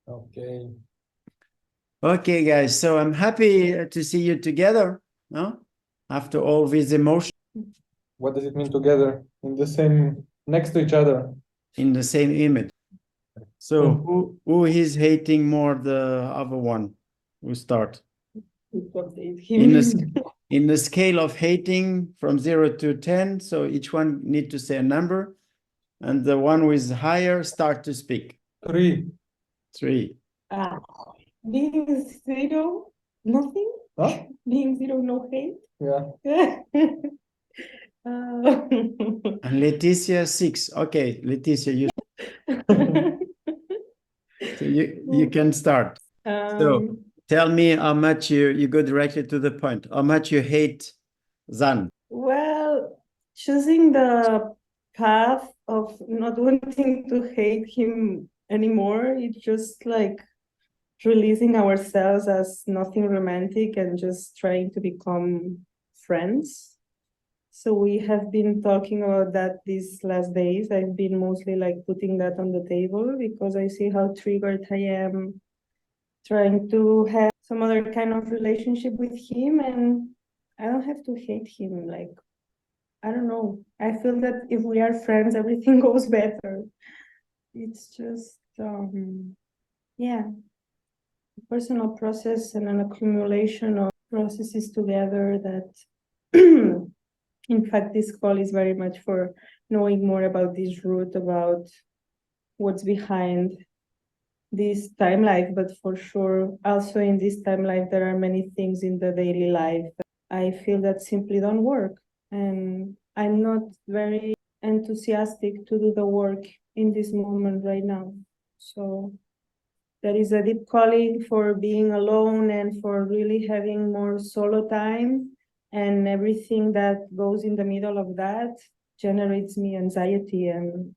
Okay. Okay, guys. So I'm happy to see you together, no? After all these emotions What does it mean together in the same, next to each other? in the same image. So Hmm. who is hating more the other one? Who start? Hate In him. in the scale of hating from 0 to 10, so each one need to say a number, and the one who is higher start to speak. 3. 3. Being zero, nothing. Huh? Being zero, no hate. Yeah. And Leticia 6. Okay, Leticia, you can start. So tell me how much you go directly to the point. How much you hate Zan? Well, choosing the path of not wanting to hate him anymore, it's just like releasing ourselves as nothing romantic and just trying to become friends. So we have been talking about that these last days. I've been mostly like putting that on the table because I see how triggered I am trying to have some other kind of relationship with him, and I don't have to hate him. Like, I don't know. I feel that if we are friends, everything goes better. It's just, yeah, a personal process and an accumulation of processes together that, in fact, this call is very much for knowing more about this root, about what's behind this time life, but for sure, also in this time life, there are many things in the daily life I feel that simply don't work. And I'm not very enthusiastic to do the work in this moment right now. So there is a deep calling for being alone and for really having more solo time. And everything that goes in the middle of that generates me anxiety and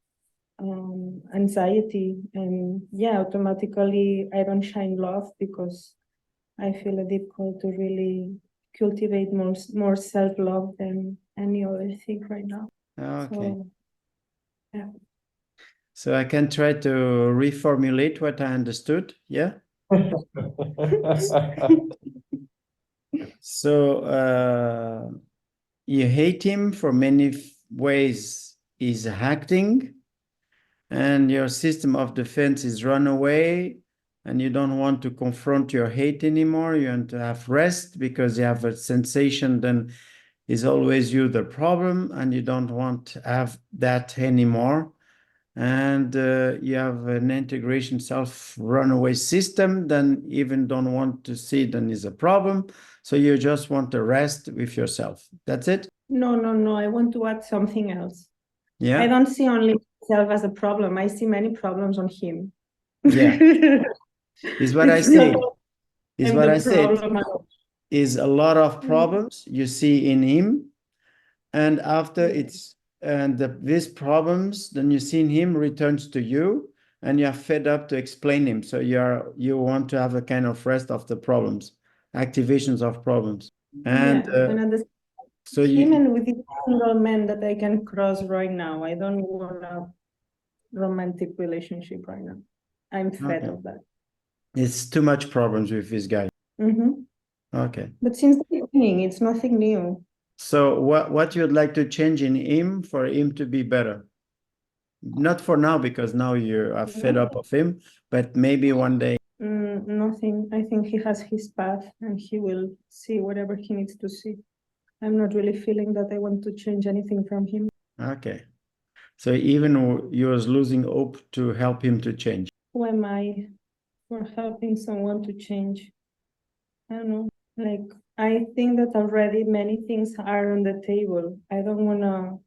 yeah, automatically I don't shine love because I feel a deep call to really cultivate more self-love than any other thing right now. Okay. So, yeah. So I can try to reformulate what I understood. Yeah. So you hate him for many ways. He's acting, and your system of defense is run away, and you don't want to confront your hate anymore. You want to have rest because you have a sensation then is always you the problem, and you don't want to have that anymore. And you have an integration self runaway system, then even don't want to see then is a problem. So you just want to rest with yourself. That's it? No. I want to add something else. Yeah. I don't see only myself as a problem. I see many problems on him. Yeah. Is what I It's not say. Is I'm what the I said. problem. Is a lot of problems you see in him, and after it's and these problems then you see in him returns to you, and you're fed up to explain him. So you want to have a kind of rest of the problems, activations of problems, and Yeah, and at the so him you and with the single man that I can cross right now. I don't want a romantic relationship right now. I'm fed okay. of that. It's too much problems with this guy. Okay. But since the beginning, it's nothing new. So what you'd like to change in him for him to be better? Not for now, because now you are fed up of him, but maybe one day. Nothing. I think he has his path and he will see whatever he needs to see. I'm not really feeling that I want to change anything from him. Okay. So even you was losing hope to help him to change. Who am I for helping someone to change? I don't know. Like, I think that already many things are on the table. I don't want to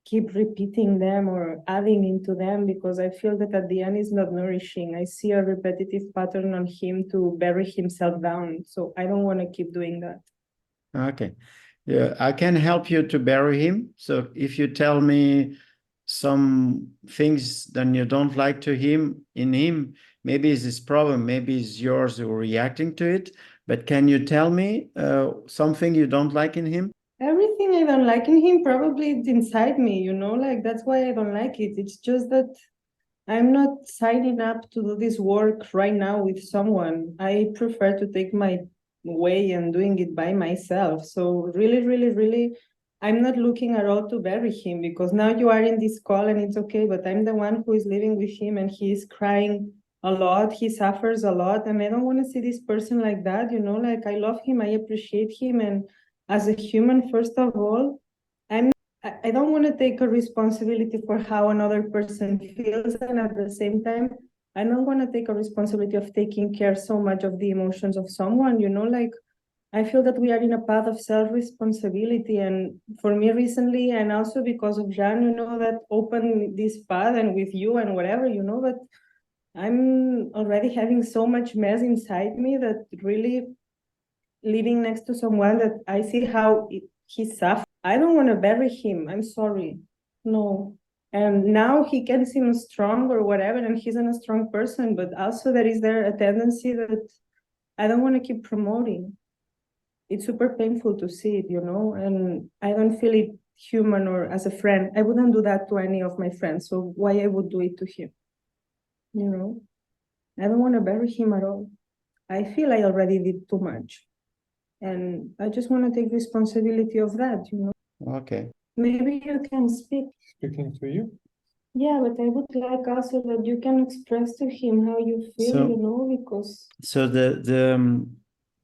keep repeating them or adding into them because I feel that at the end it's not nourishing. I see a repetitive pattern on him to bury himself down. So I don't want to keep doing that. Okay. Yeah, I can help you to bury him. So if you tell me some things then you don't like to him in him, maybe it's his problem, maybe it's yours who are reacting to it. But can you tell me something you don't like in him? Everything I don't like in him probably it's inside me, like that's why I don't like it. It's just that I'm not signing up to do this work right now with someone. I prefer to take my way and doing it by myself. So really, really, really, I'm not looking at all to bury him, because now you are in this call and it's okay, but I'm the one who is living with him and he is crying a lot. He suffers a lot, and I don't want to see this person like that, like I love him, I appreciate him, and as a human, first of all, I don't want to take a responsibility for how another person feels, and at the same time, I don't want to take a responsibility of taking care so much of the emotions of someone, like I feel that we are in a path of self-responsibility. And for me recently, and also because of Jan, that opened this path, and with you and whatever, but I'm already having so much mess inside me that really living next to someone that I see how he suffers, I don't want to bury him. I'm sorry. No. And now he can seem strong or whatever, and he's a strong person, but also there a tendency that I don't want to keep promoting. It's super painful to see it, and I don't feel it human or as a friend. I wouldn't do that to any of my friends, so why I would do it to him? I don't want to bury him at all. I feel I already did too much. And I just want to take responsibility of that, Okay. Maybe you can speak. Speaking to you. Yeah, but I would like also that you can express to him how you feel, So- because So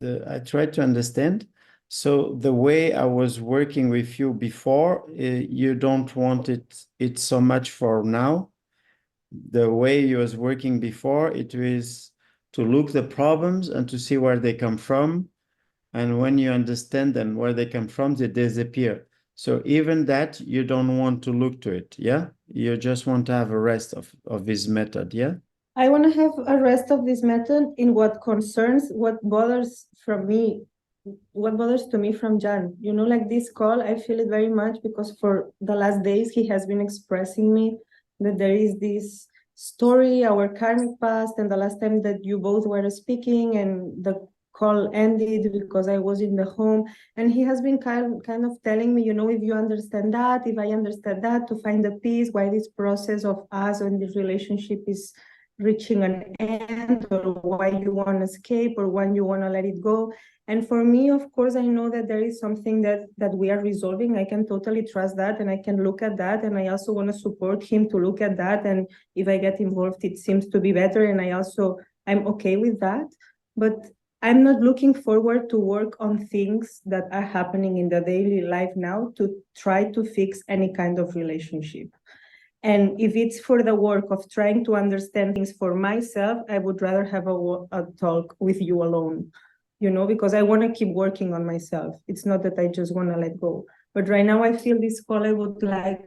I try to understand. So the way I was working with you before, you don't want it so much for now. The way you was working before, it was to look the problems and to see where they come from. And when you understand them, where they come from, they disappear. So even that, you don't want to look to it, yeah? You just want to have a rest of this method, yeah? I want to have a rest of this method in what concerns, what bothers from me, what bothers to me from Jan. Like this call, I feel it very much because for the last days, he has been expressing me that there is this story, our karmic past, and the last time that you both were speaking and the call ended because I was in the home. And he has been kind of telling me, if you understand that, if I understand that, to find the peace, why this process of us and this relationship is reaching an end, or why you want to escape, or when you want to let it go. And for me, of course, I know that there is something that we are resolving. I can totally trust that, and I can look at that, and I also want to support him to look at that. And if I get involved, it seems to be better, and I'm okay with that. But I'm not looking forward to work on things that are happening in the daily life now to try to fix any kind of relationship. And if it's for the work of trying to understand things for myself, I would rather have a talk with you alone, because I want to keep working on myself. It's not that I just want to let go. But right now I feel this call, I would like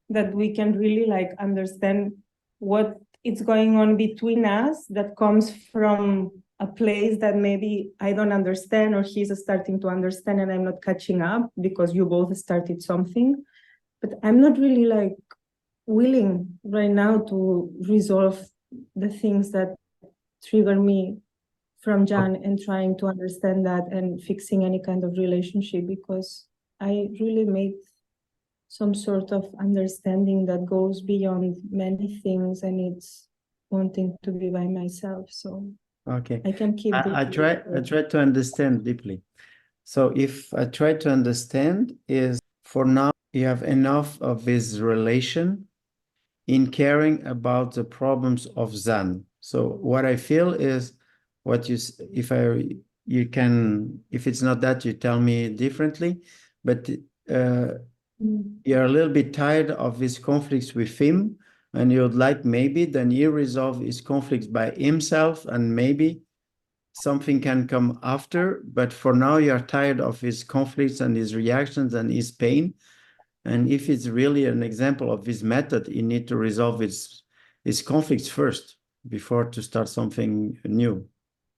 that we can really understand what is going on between us that comes from a place that maybe I don't understand, or he's starting to understand and I'm not catching up because you both started something. But I'm not really willing right now to resolve the things that trigger me from Jan, and trying to understand that and fixing any kind of relationship, because I really made some sort of understanding that goes beyond many things, and it's wanting to be by myself. So Okay. I can keep I try to understand deeply. So if I try to understand is, for now, you have enough of this relation in caring about the problems of Zan. So what I feel is what if it's not that, you tell me differently, but you're a little bit tired of these conflicts with him, and you'd like maybe then he resolve his conflicts by himself, and maybe something can come after. But for now, you're tired of his conflicts and his reactions and his pain. And if it's really an example of this method, you need to resolve his conflicts first before to start something new.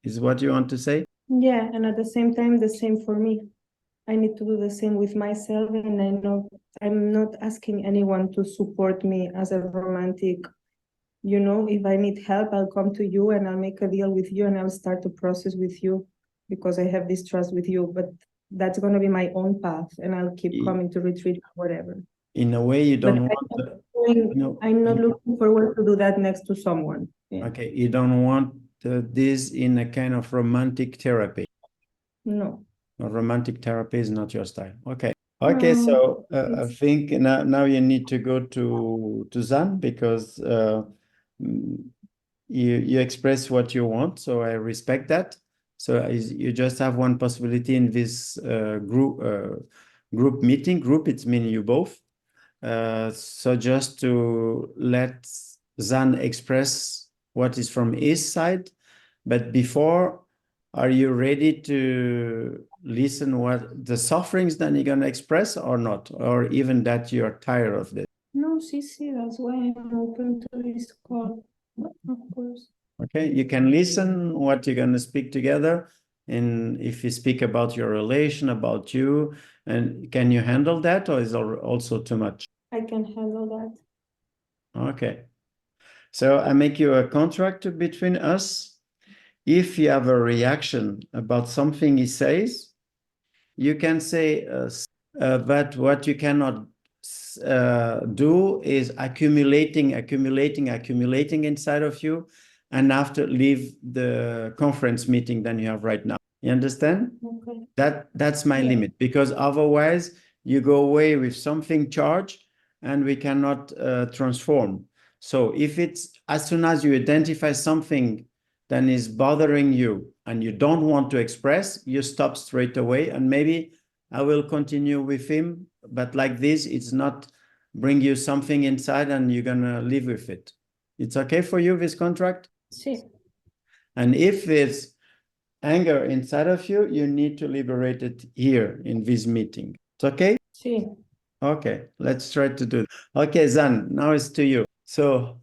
Is what you want to say? Yeah, and at the same time, the same for me. I need to do the same with myself, and I know I'm not asking anyone to support me as a romantic. If I need help, I'll come to you and I'll make a deal with you and I'll start the process with you because I have this trust with you. But that's going to be my own path, and I'll keep coming to retreat or whatever. in a way you But don't want no, I'm not looking forward to do that next to someone. Yeah. okay, you don't want this in a kind of romantic therapy. No. No, romantic therapy is not your style. Okay. Okay, so I It's think now you need to go to Zan because you express what you want, so I respect that. So you just have one possibility in this group meeting. Group, it's meaning you both. So just to let Zan express what is from his side, but before, are you ready to listen what the sufferings that you're gonna express or not, or even that you're tired of this? no, see, that's why I'm open to this call. Of course. Okay, you can listen what you're gonna speak together, and if you speak about your relation, about you, and can you handle that, or is it also too much? I can handle that. Okay, so I make you a contract between us. If you have a reaction about something he says, you can say that what you cannot do is accumulating inside of you, and after leave the conference meeting than you have right now. You understand? Okay. That's my Yeah. limit, because otherwise you go away with something charged and we cannot transform. So if it's as soon as you identify something that is bothering you and you don't want to express, you stop straight away, and maybe I will continue with him, but like this, it's not bring you something inside and you're gonna live with it. It's okay for you, this contract? See. And if it's anger inside of you, you need to liberate it here in this meeting. It's okay? See. Okay, let's try to do it. Okay, Zan, now it's to you. So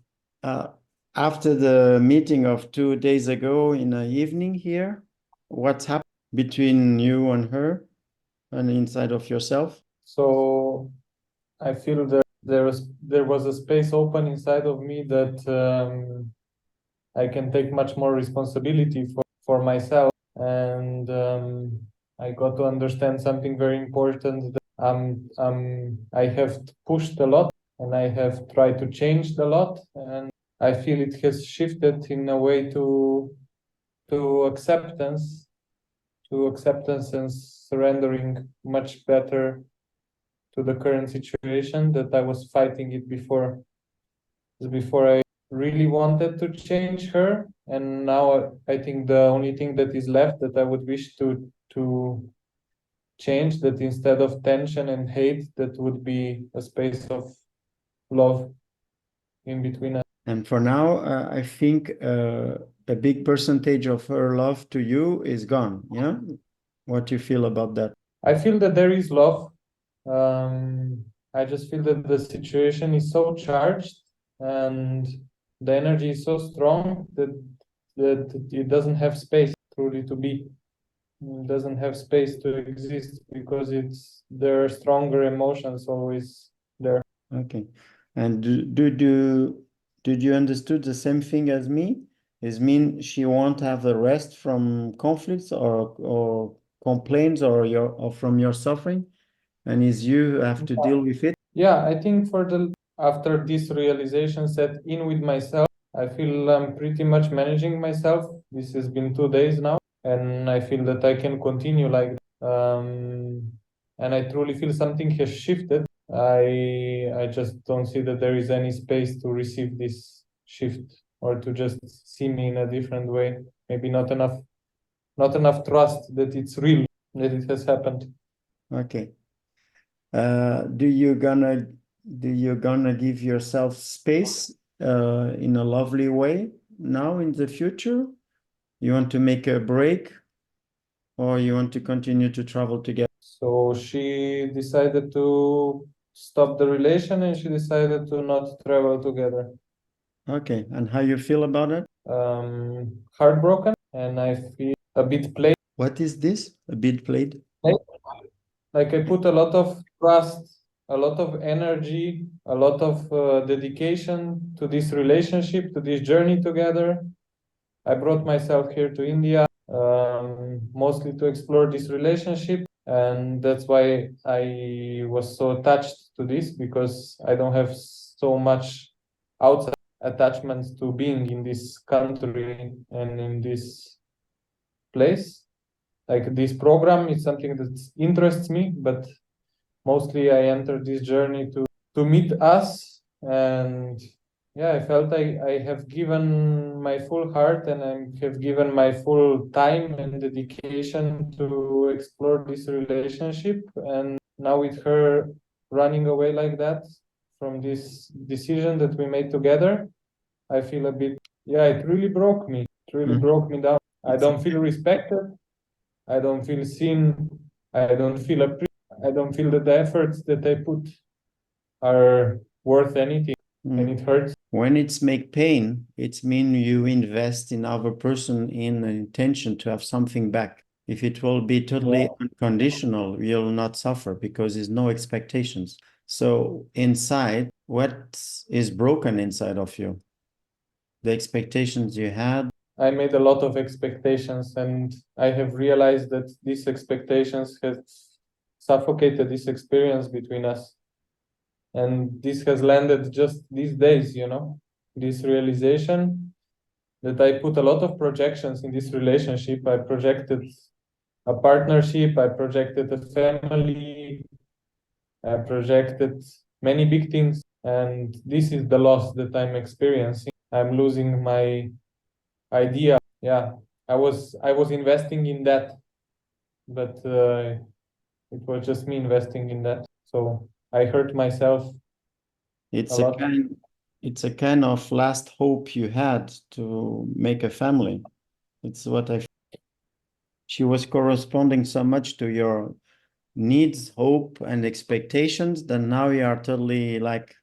after the meeting of 2 days ago in the evening here, what's happened between you and her and inside of yourself? So I feel there was a space open inside of me that I can take much more responsibility for myself, and I got to understand something very important, that I have pushed a lot and I have tried to change a lot, and I feel it has shifted in a way to acceptance and surrendering much better to the current situation that I was fighting it before. Before I really wanted to change her, and now I think the only thing that is left that I would wish to change, that instead of tension and hate, that would be a space of love in between us. And for now, I think a big percentage of her love to you is gone. Yeah? What do you feel about that? I feel that there is love. I just feel that the situation is so charged and the energy is so strong that it doesn't have space truly to be. It doesn't have space to exist because there are stronger emotions always there. Okay. And did you understood the same thing as me? Is mean she won't have a rest from conflicts or complaints or from your suffering, and is you have to deal with it? Yeah, I think after this realization set in with myself, I feel I'm pretty much managing myself. This has been 2 days now, and I feel that I can continue like that. And I truly feel something has shifted. I just don't see that there is any space to receive this shift or to just see me in a different way. Maybe not enough trust that it's real, that it has happened. Okay. Do you gonna give yourself space in a lovely way now in the future? You want to make a break, or you want to continue to travel together? So she decided to stop the relation and she decided to not travel together. Okay, and how you feel about it? Heartbroken, and I feel a bit played. What is this? A bit played? Like I put a lot of trust, a lot of energy, a lot of dedication to this relationship, to this journey together. I brought myself here to India, mostly to explore this relationship. And that's why I was so attached to this, because I don't have so much outside attachments to being in this country and in this place. Like, this program is something that interests me, but mostly I entered this journey to meet us. And yeah, I felt I have given my full heart, and I have given my full time and dedication to explore this relationship. And now with her running away like that from this decision that we made together, I feel a bit, yeah, it really broke me. It really broke me down. I don't feel respected. I don't feel seen. I don't feel appreciated. I don't feel that the efforts that I put are worth anything, and it hurts. When it's make pain, it's mean you invest in other person in an intention to have something back. If it will be totally unconditional, you'll not suffer because there's no expectations. So inside, what is broken inside of you? The expectations you had. I made a lot of expectations, and I have realized that these expectations have suffocated this experience between us. And this has landed just these days, this realization that I put a lot of projections in this relationship. I projected a partnership, I projected a family, I projected many big things, and this is the loss that I'm experiencing. I'm losing my idea. Yeah, I was investing in that, but it was just me investing in that. So I hurt myself It's a a lot. kind of last hope you had to make a family. It's what she was corresponding so much to your needs, hope, and expectations that now you are totally like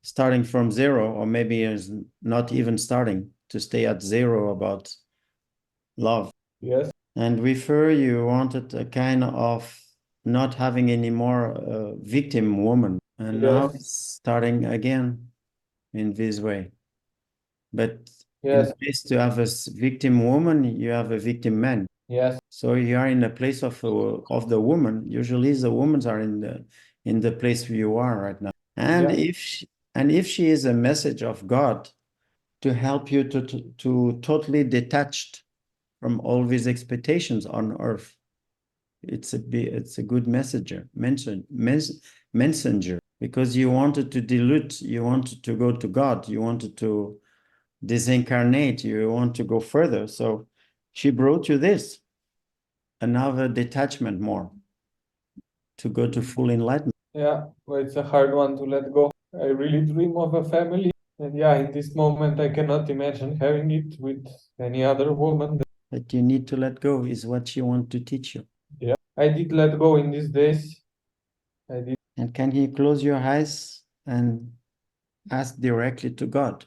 starting from zero, or maybe is not even starting to stay at zero about love. Yes. And with her, you wanted a kind of not having any more victim woman, and now Yes. it's starting again in this way. But in Yes. place to have a victim woman, you have a victim man. Yes. So you are in the place of the woman. Usually, the women are in the place where you are right now. And Yeah. if she is a message of God to help you to totally detached from all these expectations on earth, it's a good messenger, because you wanted to dilute, you wanted to go to God, you wanted to disincarnate, you want to go further. So she brought you this, another detachment more, to go to full enlightenment. Yeah, well, it's a hard one to let go. I really dream of a family. And yeah, in this moment, I cannot imagine having it with any other woman. That you need to let go is what she wants to teach you. Yeah, I did let go in these days. I did. And can you close your eyes and ask directly to God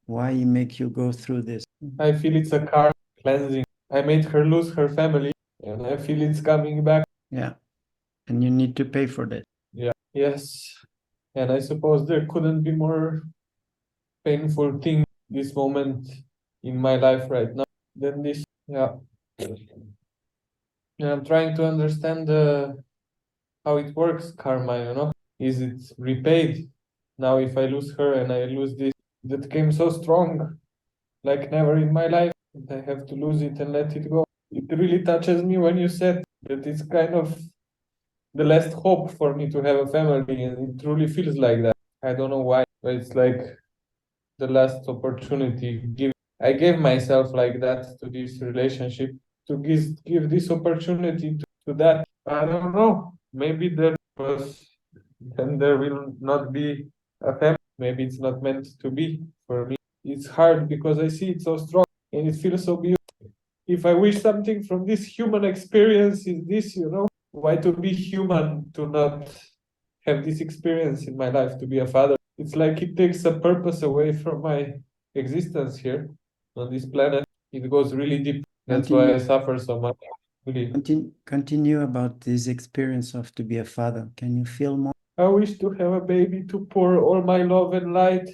why he make you go through this? I feel it's a karma cleansing. I made her lose her family, and I feel it's coming back. Yeah. And you need to pay for that. Yeah. Yes. And I suppose there couldn't be more painful thing this moment in my life right now than this. Yeah. And I'm trying to understand how it works, karma, Is it repaid? Now if I lose her and I lose this that came so strong, like never in my life, and I have to lose it and let it go. It really touches me when you said that it's kind of the last hope for me to have a family, and it truly feels like that. I don't know why, but it's like the last opportunity. I gave myself like that to this relationship, to give this opportunity to that. I don't know. Maybe there was, then there will not be a family. Maybe it's not meant to be for me. It's hard because I see it so strong and it feels so beautiful. If I wish something from this human experience is this, why to be human to not have this experience in my life to be a father? It's like it takes a purpose away from my existence here on this planet. It goes really deep. That's why I suffer so much. Really. Continue about this experience of to be a father. Can you feel more? I wish to have a baby to pour all my love and light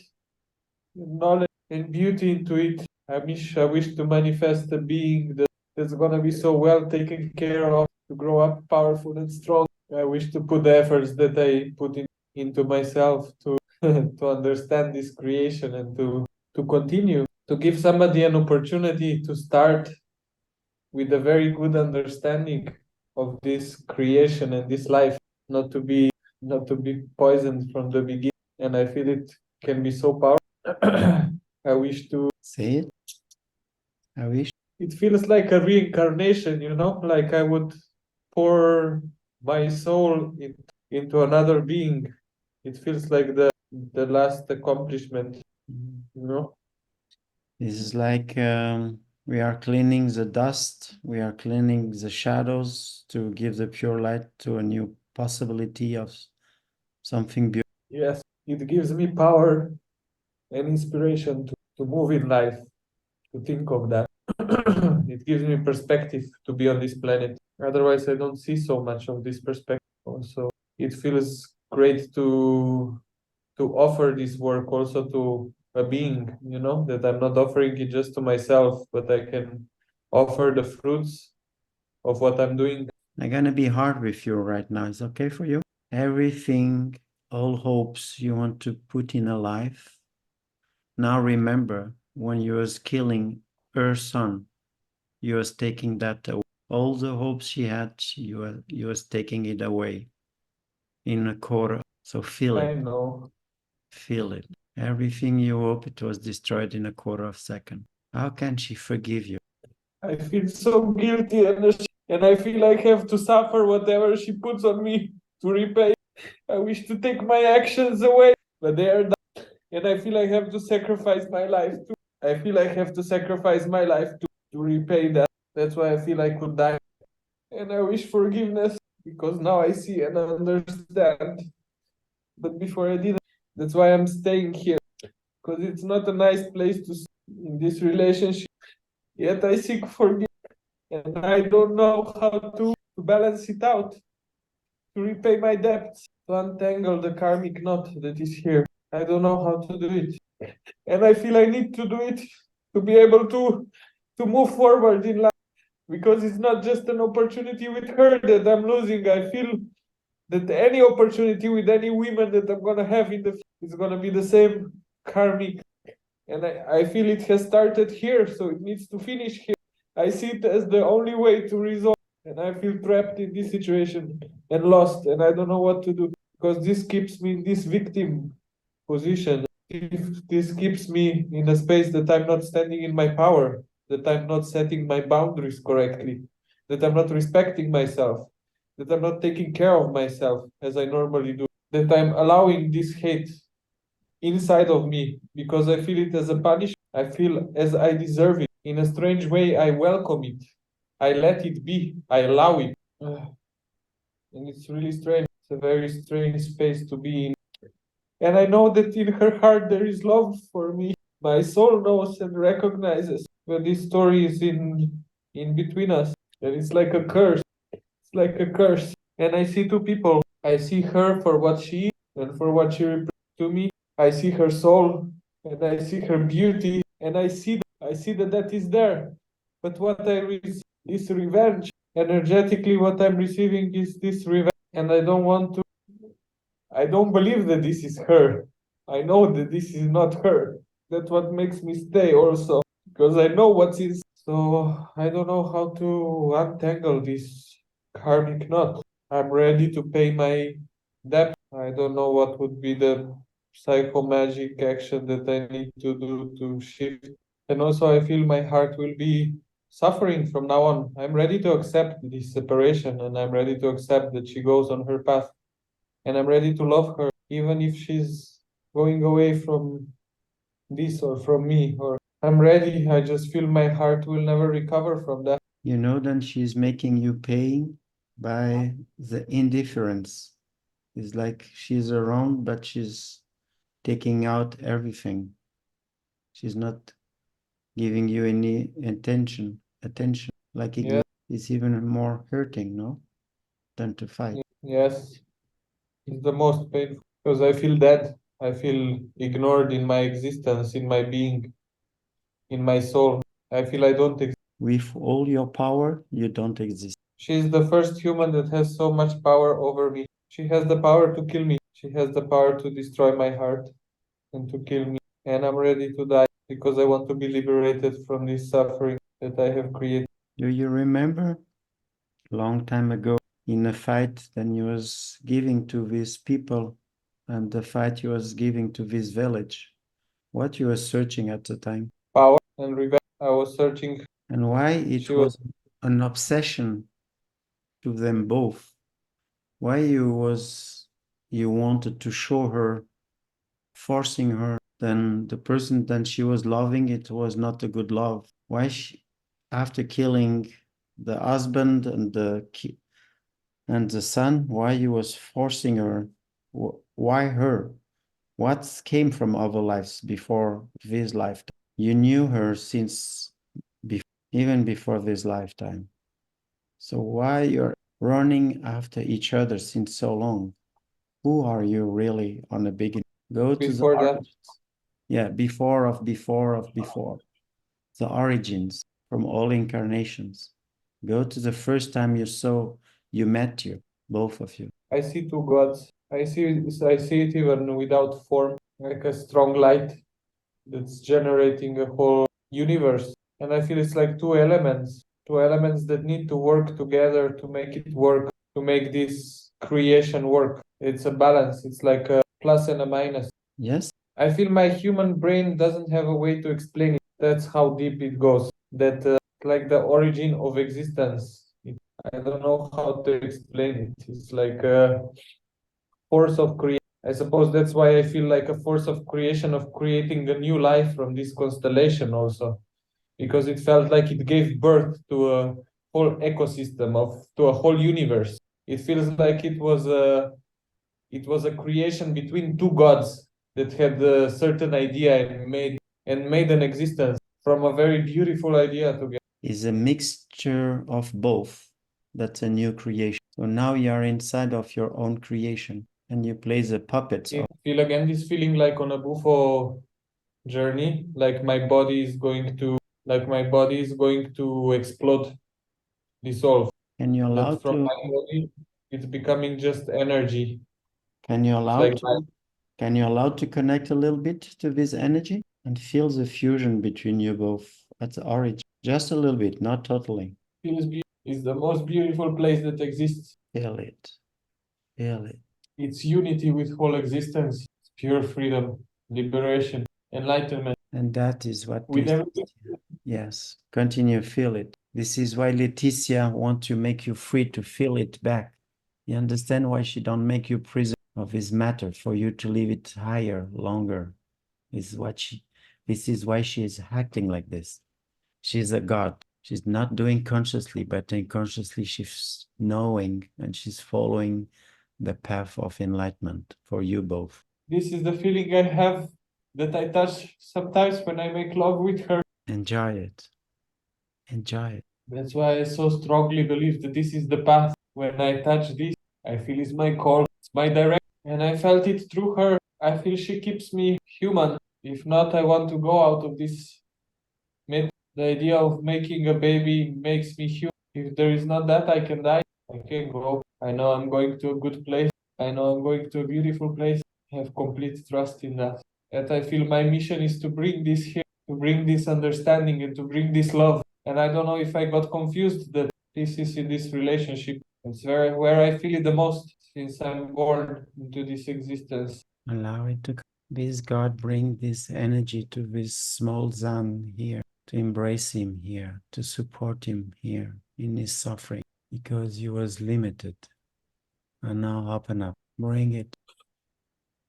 and knowledge and beauty into it. I wish to manifest a being that's gonna be so well taken care of, to grow up powerful and strong. I wish to put the efforts that I put into myself to to understand this creation and to continue to give somebody an opportunity to start with a very good understanding of this creation and this life, not to be poisoned from the beginning. And I feel it can be so powerful. I wish to say it. I wish. It feels like a reincarnation, like I would pour my soul into another being. It feels like the last accomplishment, This is like we are cleaning the dust, we are cleaning the shadows to give the pure light to a new possibility of something beautiful. Yes, it gives me power and inspiration to move in life, to think of that. It gives me perspective to be on this planet. Otherwise, I don't see so much of this perspective. Also, it feels great to offer this work also to a being, that I'm not offering it just to myself, but I can offer the fruits of what I'm doing. I'm gonna be hard with you right now. Is okay for you? Everything, all hopes you want to put in a life. Now remember, when you was killing her son, you was taking that away. All the hopes she had, you was taking it away in a quarter. So feel it. I know. Feel it. Everything you hope it was destroyed in a quarter of a second. How can she forgive you? I feel so guilty and I feel I have to suffer whatever she puts on me to repay. I wish to take my actions away, but they are done. And I feel I have to sacrifice my life too. I feel I have to sacrifice my life to repay that. That's why I feel I could die. And I wish forgiveness because now I see and understand. But before I didn't. That's why I'm staying here. Because it's not a nice place to in this relationship. Yet I seek forgiveness. And I don't know how to balance it out, to repay my debts, to untangle the karmic knot that is here. I don't know how to do it. And I feel I need to do it to be able to move forward in life. Because it's not just an opportunity with her that I'm losing. I feel that any opportunity with any women that I'm gonna have in the future is gonna be the same karmic. And I feel it has started here, so it needs to finish here. I see it as the only way to resolve. And I feel trapped in this situation and lost, and I don't know what to do because this keeps me in this victim position. If this keeps me in a space that I'm not standing in my power, that I'm not setting my boundaries correctly, that I'm not respecting myself, that I'm not taking care of myself as I normally do, that I'm allowing this hate inside of me because I feel it as a punishment. I feel as I deserve it. In a strange way, I welcome it. I let it be. I allow it. And it's really strange. It's a very strange space to be in. And I know that in her heart there is love for me. My soul knows and recognizes that this story is in between us. And it's like a curse. It's like a curse. And I see two people. I see her for what she is and for what she represents to me. I see her soul and I see her beauty and I see that is there. But what I receive is revenge. Energetically, what I'm receiving is this revenge. And I don't believe that this is her. I know that this is not her. That's what makes me stay also. Because I know what's in. So I don't know how to untangle this karmic knot. I'm ready to pay my debt. I don't know what would be the psychomagic action that I need to do to shift. And also I feel my heart will be suffering from now on. I'm ready to accept this separation and I'm ready to accept that she goes on her path. And I'm ready to love her, even if she's going away from this or from me. Or I'm ready. I just feel my heart will never recover from that. You know, then she's making you pay by the indifference. It's like she's around, but she's taking out everything. She's not giving you any attention. Like Yeah. it's even more hurting, no? Than to fight. Yes, it's the most painful because I feel dead. I feel ignored in my existence, in my being, in my soul. I feel I don't exist. With all your power, you don't exist. She is the first human that has so much power over me. She has the power to kill me. She has the power to destroy my heart and to kill me. And I'm ready to die because I want to be liberated from this suffering that I have created. Do you remember a long time ago in a fight that you was giving to these people and the fight you was giving to this village? What you were searching at the time? Power and revenge. I was searching. And why it She was was an obsession to them both? Why you wanted to show her, forcing her, then the person that she was loving, it was not a good love. Why she, after killing the husband and the son, why you was forcing her? Why her? What came from other lives before this lifetime? You knew her since even before this lifetime. So why you're running after each other since so long? Who are you really on the beginning? Go to the before that. origins. Yeah, before. The origins from all incarnations. Go to the first time you met both of you. I see two gods. I see it even without form, like a strong light that's generating a whole universe. And I feel it's like two elements that need to work together to make it work, to make this creation work. It's a balance. It's like a plus and a minus. Yes, I feel my human brain doesn't have a way to explain it. That's how deep it goes. That like the origin of existence. I don't know how to explain it. It's like a force of creation. I suppose that's why I feel like a force of creation, of creating a new life from this constellation also, because it felt like it gave birth to a whole ecosystem to a whole universe. It feels like it was a creation between two gods that had a certain idea and made an existence from a very beautiful idea together. is a mixture of both. That's a new creation. So now you are inside of your own creation and you play the puppets. I feel again this feeling like on a buffo journey, like my body is going to explode, dissolve. Can you allow That from to my body, it's becoming just energy. can you It's allow like to can you allow to connect a little bit to this energy and feel the fusion between you both at the origin? Just a little bit, not totally. is the most beautiful place that exists. Feel it. Feel it. It's unity with whole existence. It's pure freedom, liberation, enlightenment. And that is what With this everything. yes. Continue, feel it. This is why Leticia wants to make you free to feel it back. You understand why she don't make you prisoner of this matter for you to leave it higher, longer. This is why she is acting like this. She's a god. She's not doing consciously, but unconsciously she's knowing and she's following the path of enlightenment for you both. This is the feeling I have that I touch sometimes when I make love with her. Enjoy it. Enjoy it. That's why I so strongly believe that this is the path. When I touch this, I feel it's my call, it's my direction. And I felt it through her. I feel she keeps me human. If not, I want to go out of this myth. The idea of making a baby makes me human. If there is not that, I can die. I can go. I know I'm going to a good place. I know I'm going to a beautiful place. I have complete trust in that. And I feel my mission is to bring this here, to bring this understanding and to bring this love. And I don't know if I got confused that this is in this relationship. It's where I feel it the most since I'm born into this existence. Allow it to come. This God bring this energy to this small Zan here, to embrace him here, to support him here in his suffering, because he was limited. And now open up, bring it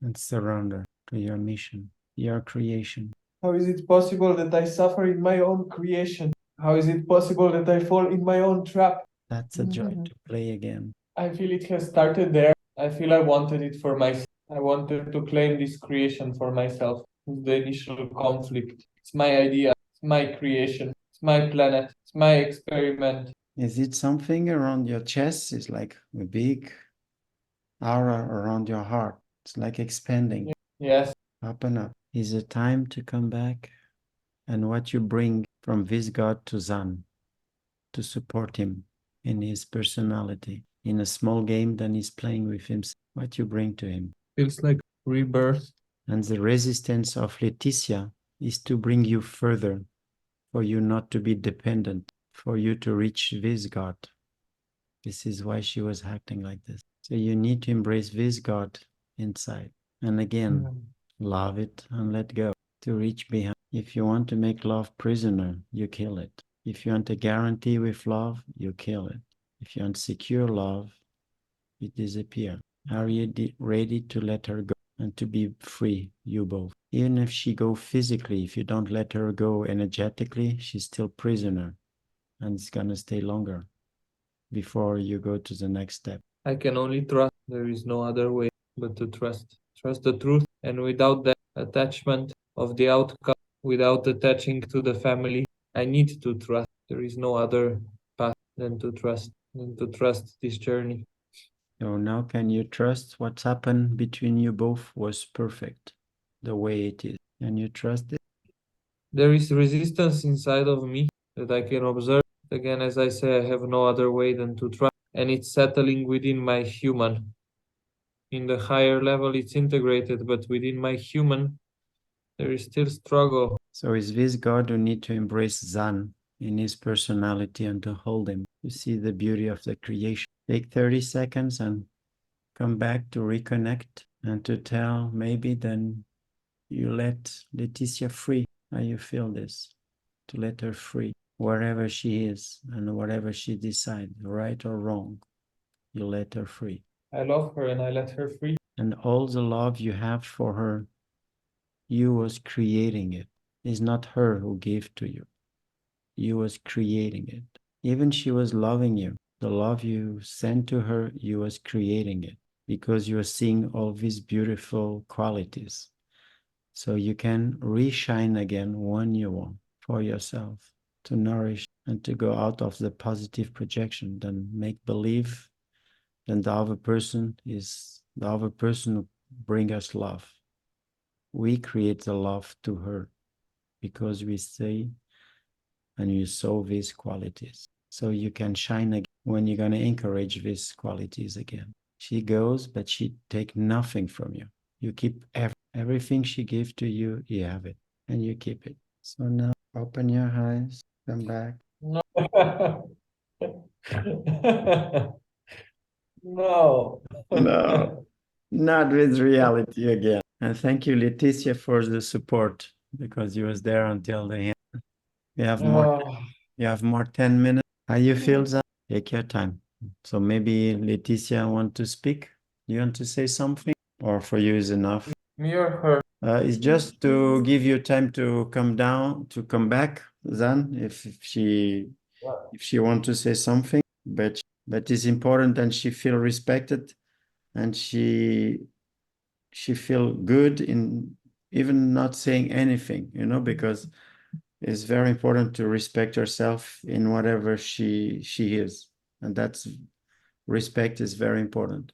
and surrender to your mission, your creation. How is it possible that I suffer in my own creation? How is it possible that I fall in my own trap? That's a joy to play again. I feel it has started there. I feel I wanted it for myself. I wanted to claim this creation for myself. The initial conflict. It's my idea. It's my creation. It's my planet. It's my experiment. Is it something around your chest? It's like a big aura around your heart. It's like expanding. Yes. Open up. Is it time to come back? And what you bring from this God to Zan to support him. in his personality. In a small game, then he's playing with himself. What you bring to him. Feels like rebirth. And the resistance of Leticia is to bring you further, for you not to be dependent, for you to reach this God. This is why she was acting like this. So you need to embrace this God inside. And again, love it and let go to reach behind. If you want to make love prisoner, you kill it. If you want a guarantee with love, you kill it. If you want secure love, it disappears. Are you ready to let her go and to be free, you both? Even if she go physically, if you don't let her go energetically, she's still prisoner and it's gonna stay longer before you go to the next step. I can only trust. There is no other way but to trust. Trust the truth, and without that attachment of the outcome, without attaching to the family, I need to trust. There is no other path than to trust this journey. So now can you trust what's happened between you both was perfect, the way it is? Can you trust it? There is resistance inside of me that I can observe. Again, as I say, I have no other way than to trust, and it's settling within my human. In the higher level, it's integrated, but within my human, there is still struggle. So is this God who need to embrace Zan in his personality and to hold him? You see the beauty of the creation. Take 30 seconds and come back to reconnect and to tell maybe then you let Leticia free. How you feel this? To let her free, wherever she is and whatever she decides, right or wrong, you let her free. I love her and I let her free. And all the love you have for her, you was creating it. It's not her who gave to you. You was creating it. Even she was loving you. The love you sent to her, you was creating it because you are seeing all these beautiful qualities. So you can re-shine again when you want for yourself to nourish and to go out of the positive projection, then make believe, then the other person who bring us love. We create the love to her because we say and you saw these qualities. So you can shine again when you're going to encourage these qualities again. She goes, but she take nothing from you. You keep everything she gave to you, you have it, and you keep it. So now open your eyes, come back. No. No. No, not with reality again. And thank you, Leticia, for the support because you was there until the end. You have more 10 minutes. How you feel, Zan? Take your time. So maybe Leticia want to speak. You want to say something? Or for you is enough? Me or her? It's just to give you time to come back, Zan, if she want to say something. But it's important and she feel respected and she feel good in even not saying anything, because it's very important to respect herself in whatever she is, and that's respect is very important.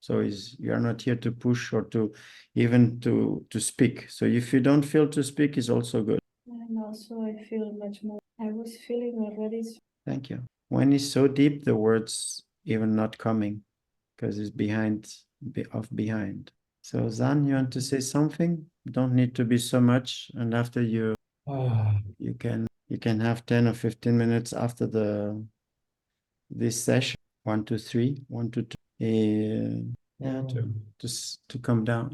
So you are not here to push or to even to speak. So if you don't feel to speak, is also good. And also, I feel much more. I was feeling already. Thank you. When it's so deep, the words even not coming because it's behind. So Zan, you want to say something? Don't need to be so much, and after you can have 10 or 15 minutes after this session. 1 to 3, 1 to 2. To come back.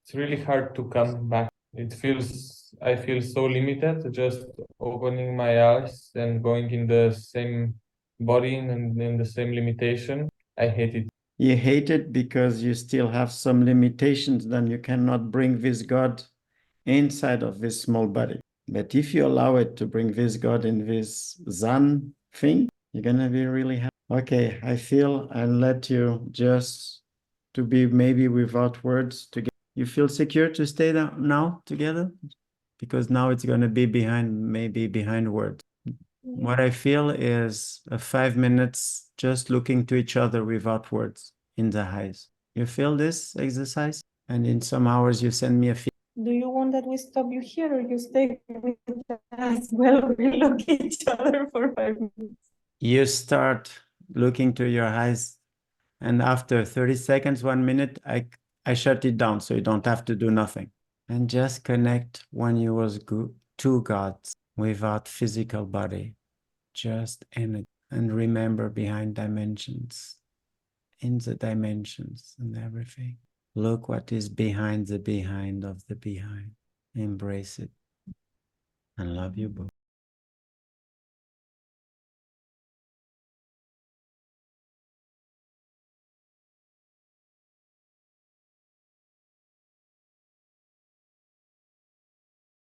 It's really hard to come back. I feel so limited just opening my eyes and going in the same body and in the same limitation. I hate it. You hate it because you still have some limitations, then you cannot bring this God inside of this small body. But if you allow it to bring this God in this Zan thing, you're going to be really happy. Okay, I feel I'll let you just to be maybe without words together. You feel secure to stay now together? Because now it's going to be behind words. What I feel is 5 minutes just looking to each other without words in the eyes. You feel this exercise? And in some hours you send me a feedback. Do you want that we stop you here or you stay with us while we look at each other for 5 minutes? You start looking to your eyes. And after 30 seconds, 1 minute, I shut it down so you don't have to do nothing. And just connect when you was to God without physical body, just energy. And remember behind dimensions, in the dimensions and everything. Look what is behind the behind of the behind. Embrace it. And love you both.